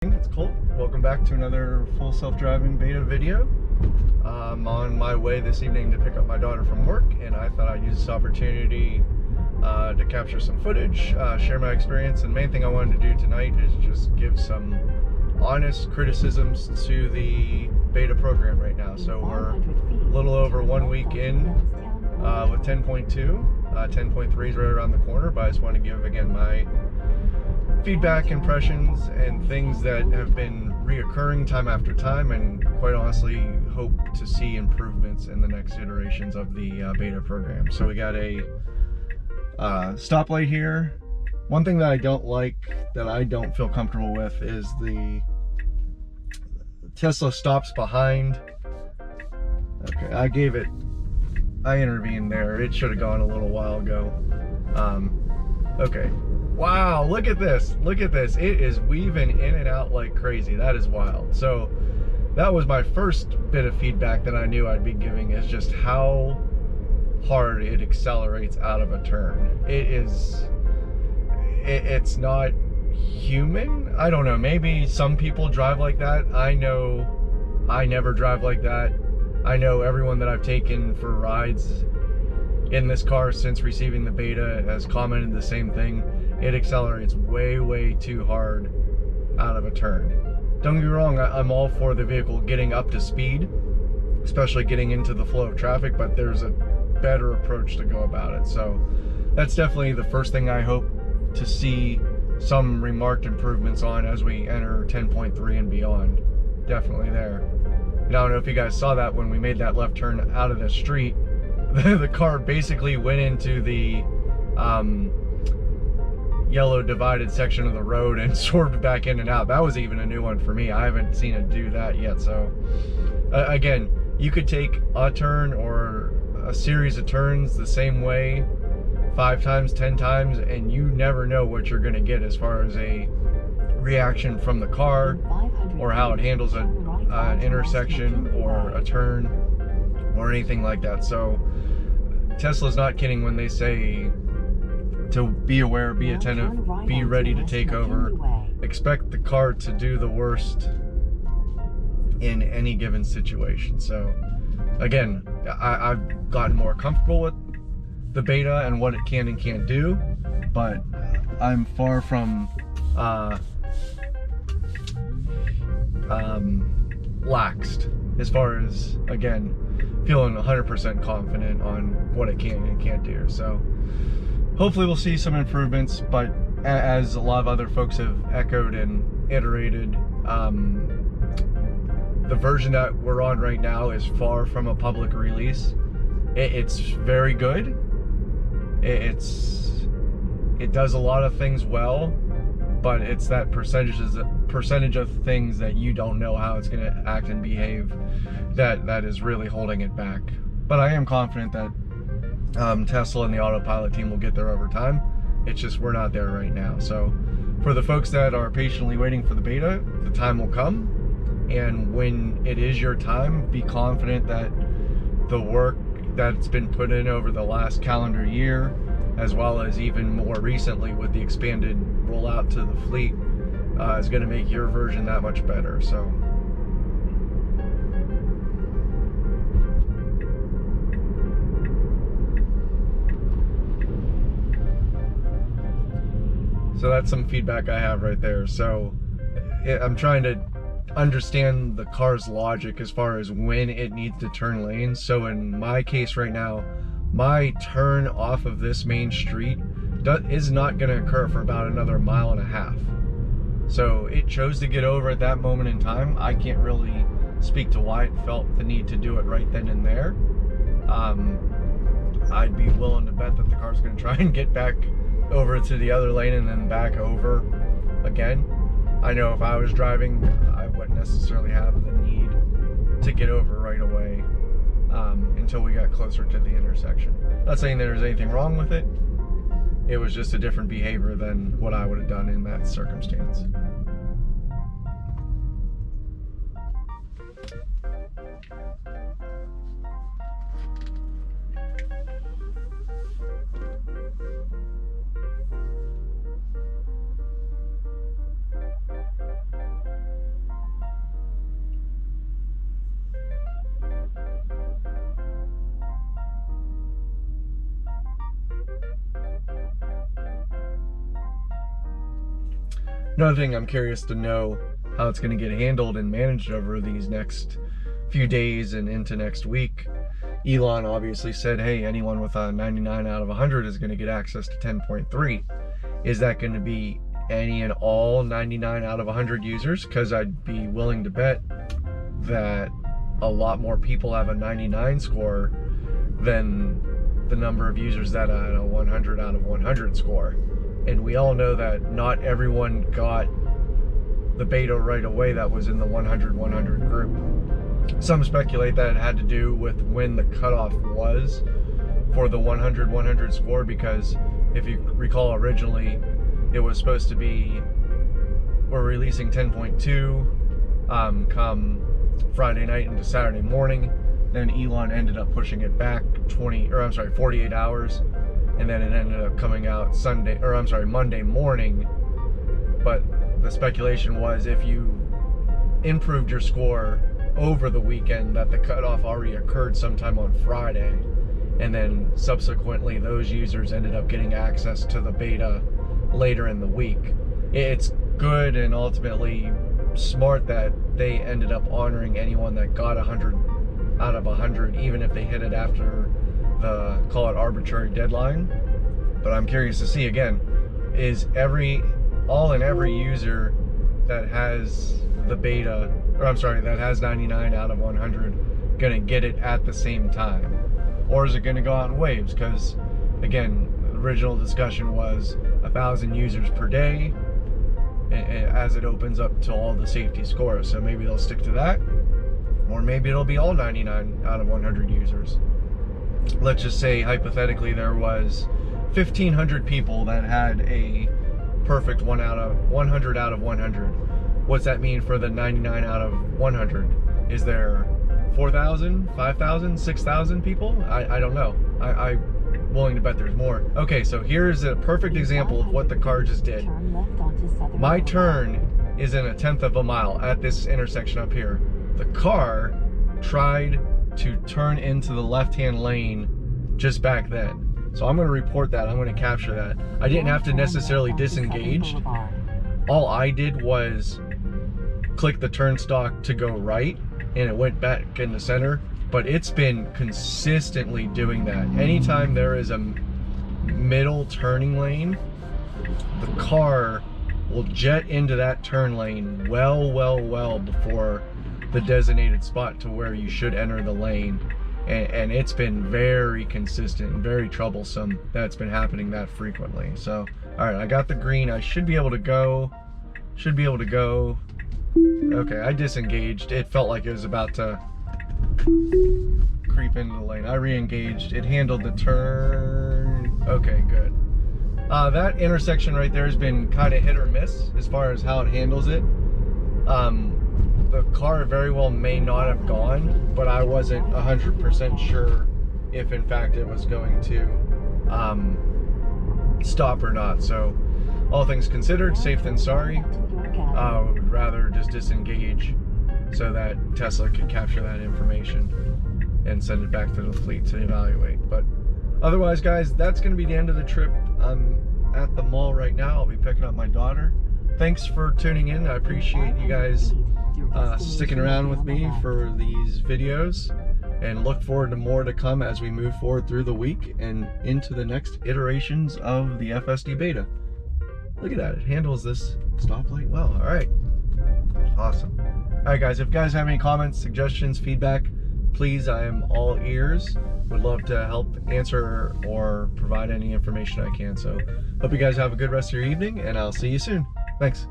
It's Colt. Welcome back to another full self-driving beta video. I'm on my way this evening to pick up my daughter from work, and I thought I'd use this opportunity to capture some footage, share my experience, and the main thing I wanted to do tonight is just give some honest criticisms to the beta program right now. So we're a little over 1 week in with 10.2. 10.3 is right around the corner, but I just want to give again my feedback, impressions, and things that have been reoccurring time after time, and quite honestly hope to see improvements in the next iterations of the beta program. So we got a stoplight here. One thing that I don't like, that I don't feel comfortable with, is the Tesla stops behind. Okay, I intervened there. It should have gone a little while ago. Okay. Wow, look at this. Look at this. It is weaving in and out like crazy. That is wild. So that was my first bit of feedback that I knew I'd be giving, is just how hard it accelerates out of a turn. It's not human. I don't know. Maybe some people drive like that. I know I never drive like that. I know everyone that I've taken for rides in this car since receiving the beta has commented the same thing. It accelerates way too hard out of a turn. Don't get me wrong, I'm all for the vehicle getting up to speed, especially getting into the flow of traffic, but there's a better approach to go about it. So that's definitely the first thing I hope to see some remarked improvements on as we enter 10.3 and beyond. Definitely there. And I don't know if you guys saw that when we made that left turn out of the street. The car basically went into the yellow divided section of the road and swerved back in and out. That was even a new one for me. I haven't seen it do that yet. So again, you could take a turn or a series of turns the same way 5 times, 10 times, and you never know what you're going to get as far as a reaction from the car, or how it handles an intersection or a turn or anything like that. So Tesla's not kidding when they say to be aware, be attentive, be ready to take over. Expect the car to do the worst in any given situation. So again, I've gotten more comfortable with the beta and what it can and can't do, but I'm far from laxed as far as, again, feeling 100% confident on what it can and can't do. So hopefully we'll see some improvements, but as a lot of other folks have echoed and iterated, the version that we're on right now is far from a public release. It's very good. It does a lot of things well, but it's that percentage of things that you don't know how it's going to act and behave that is really holding it back. But I am confident that Tesla and the autopilot team will get there over time. It's just we're not there right now. So for the folks that are patiently waiting for the beta, the time will come, and when it is your time, be confident that the work that's been put in over the last calendar year, as well as even more recently with the expanded rollout to the fleet, is going to make your version that much better. So that's some feedback I have right there. So I'm trying to understand the car's logic as far as when it needs to turn lanes. So in my case right now, my turn off of this main street is not going to occur for about another 1.5 miles. So it chose to get over at that moment in time. I can't really speak to why it felt the need to do it right then and there. I'd be willing to bet that the car's going to try and get back over to the other lane and then back over again. I know if I was driving, I wouldn't necessarily have the need to get over right away until we got closer to the intersection. Not saying there's anything wrong with it. It was just a different behavior than what I would have done in that circumstance. Another thing I'm curious to know how it's going to get handled and managed over these next few days and into next week. Elon obviously said, hey, anyone with a 99 out of 100 is going to get access to 10.3. Is that going to be any and all 99 out of 100 users? Because I'd be willing to bet that a lot more people have a 99 score than the number of users that had a 100 out of 100 score. And we all know that not everyone got the beta right away that was in the 100-100 group. Some speculate that it had to do with when the cutoff was for the 100-100 score, because if you recall, originally it was supposed to be, we're releasing 10.2 come Friday night into Saturday morning. Then Elon ended up pushing it back 48 hours, and then it ended up coming out Monday morning. But the speculation was if you improved your score over the weekend, that the cutoff already occurred sometime on Friday, and then subsequently those users ended up getting access to the beta later in the week. It's good and ultimately smart that they ended up honoring anyone that got 100 out of 100, even if they hit it after the, call it, arbitrary deadline. But I'm curious to see, again, is every user that has the beta, that has 99 out of 100 gonna get it at the same time, or is it gonna go out in waves? Because again, the original discussion was 1,000 users per day as it opens up to all the safety scores. So maybe they'll stick to that, or maybe it'll be all 99 out of 100 users. Let's just say hypothetically there was 1,500 people that had a perfect 100 out of 100. What's that mean for the 99 out of 100? Is there 4,000, 5,000, 6,000 people? I don't know. I'm willing to bet there's more. Okay, so here's a perfect example of what the car just did. My turn is in 1/10 of a mile at this intersection up here. The car tried to turn into the left-hand lane just back then. So I'm going to report that. I'm going to capture that. I didn't have to necessarily disengage. All I did was click the turn stalk to go right, and it went back in the center. But it's been consistently doing that. Anytime there is a middle turning lane, the car will jet into that turn lane well before the designated spot to where you should enter the lane. And it's been very consistent and very troublesome that's been happening that frequently. So, all right, I got the green. I should be able to go. Okay, I disengaged. It felt like it was about to creep into the lane. I re-engaged. It handled the turn. Okay, good. That intersection right there has been kind of hit or miss as far as how it handles it. The car very well may not have gone, but I wasn't 100% sure if in fact it was going to stop or not. So all things considered, safe than sorry. I would rather just disengage so that Tesla could capture that information and send it back to the fleet to evaluate. But otherwise, guys, that's going to be the end of the trip. I'm at the mall right now. I'll be picking up my daughter. Thanks for tuning in. I appreciate you guys sticking around with me for these videos, and look forward to more to come as we move forward through the week and into the next iterations of the FSD Beta. Look at that, it handles this stoplight well. All right, awesome. All right, guys, if you guys have any comments, suggestions, feedback, please, I am all ears. Would love to help answer or provide any information I can. So hope you guys have a good rest of your evening, and I'll see you soon. Thanks.